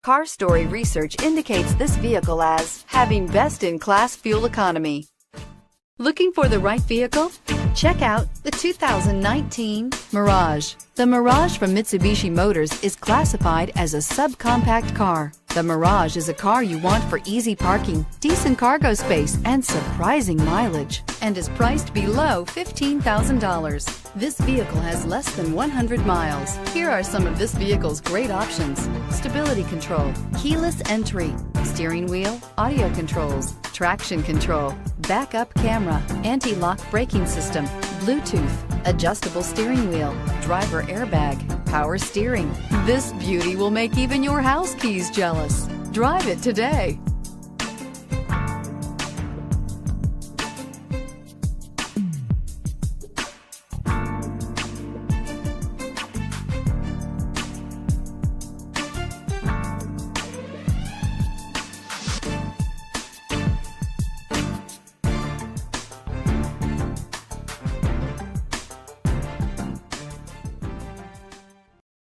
Car Story research indicates this vehicle as having best-in-class fuel economy. Looking for the right vehicle? Check out the 2019 Mirage. The Mirage from Mitsubishi Motors is classified as a subcompact car. The Mirage is a car you want for easy parking, decent cargo space, and surprising mileage, and is priced below $15,000. This vehicle has less than 100 miles. Here are some of this vehicle's great options: stability control, keyless entry, steering wheel audio controls, traction control, backup camera, anti-lock braking system, Bluetooth, adjustable steering wheel, driver airbag, power steering. This beauty will make even your house keys jealous. Drive it today.